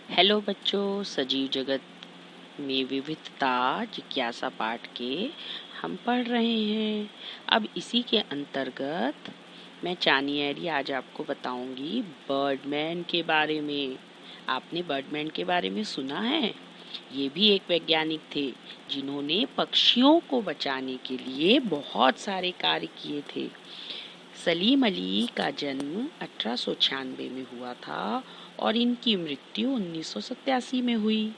Hello बच्चों, सजीव जगत में विविधता जिज्ञासा पाठ के हम पढ़ रहे हैं। अब इसी के अंतर्गत मैं चानियरी आज आपको बताऊंगी बर्डमैन के बारे में। आपने बर्डमैन के बारे में सुना है? ये भी एक वैज्ञानिक थे जिन्होंने पक्षियों को बचाने के लिए बहुत सारे कार्य किए थे। सलीम अली का जन्म 1896 में हुआ था और इनकी मृत्यु 1987 में हुई।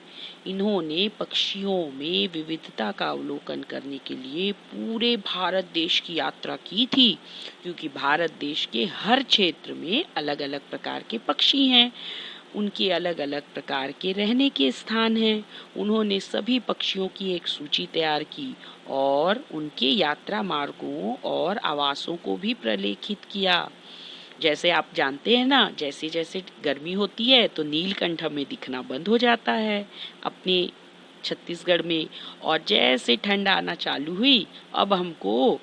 इन्होंने पक्षियों में विविधता का अवलोकन करने के लिए पूरे भारत देश की यात्रा की थी, क्योंकि भारत देश के हर क्षेत्र में अलग अलग प्रकार के पक्षी हैं, उनके अलग अलग प्रकार के रहने के स्थान हैं। उन्होंने सभी पक्षियों की एक सूची तैयार की और उनके यात्रा मार्गों और आवासों को भी प्रलेखित किया। जैसे आप जानते हैं ना, जैसे जैसे गर्मी होती है तो नीलकंठ हमें दिखना बंद हो जाता है अपने छत्तीसगढ़ में, और जैसे ठंड आना चालू हुई अब हमको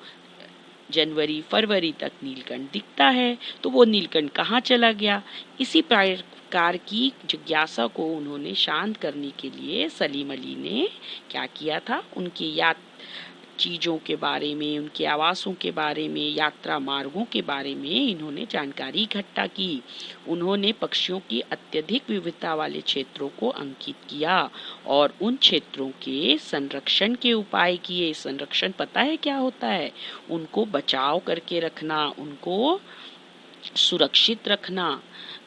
जनवरी फरवरी तक नीलकंठ दिखता है। तो वो नीलकंठ कहाँ चला गया? इसी प्रकार की जिज्ञासा को उन्होंने शांत करने के लिए सलीम अली ने क्या किया था, उनके चीज़ों के बारे में, उनके आवासों के बारे में, यात्रा मार्गों के बारे में इन्होंने जानकारी इकट्ठा की। उन्होंने पक्षियों की अत्यधिक विविधता वाले क्षेत्रों को अंकित किया और उन क्षेत्रों के संरक्षण के उपाय किए। संरक्षण पता है क्या होता है? उनको बचाव करके रखना, उनको सुरक्षित रखना।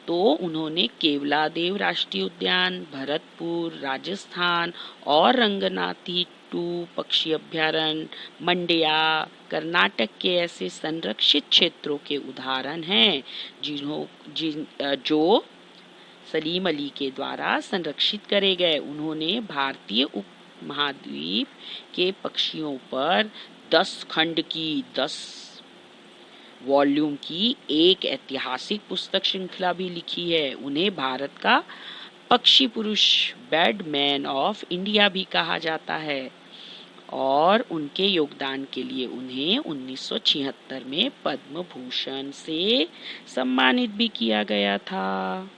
तो उन्होंने केवलादेव राष्ट्रीय उद्यान, भरतपुर राजस्थान और रंगनाथी टू पक्षी अभ्यारण्य मंड्या कर्नाटक के ऐसे संरक्षित क्षेत्रों के उदाहरण हैं जो सलीम अली के द्वारा संरक्षित करे गए। उन्होंने भारतीय उपमहाद्वीप के पक्षियों पर 10 वॉल्यूम की एक ऐतिहासिक पुस्तक श्रृंखला भी लिखी है। उन्हें भारत का पक्षी पुरुष, बर्डमैन ऑफ इंडिया भी कहा जाता है और उनके योगदान के लिए उन्हें 1976 में पद्म भूषण से सम्मानित भी किया गया था।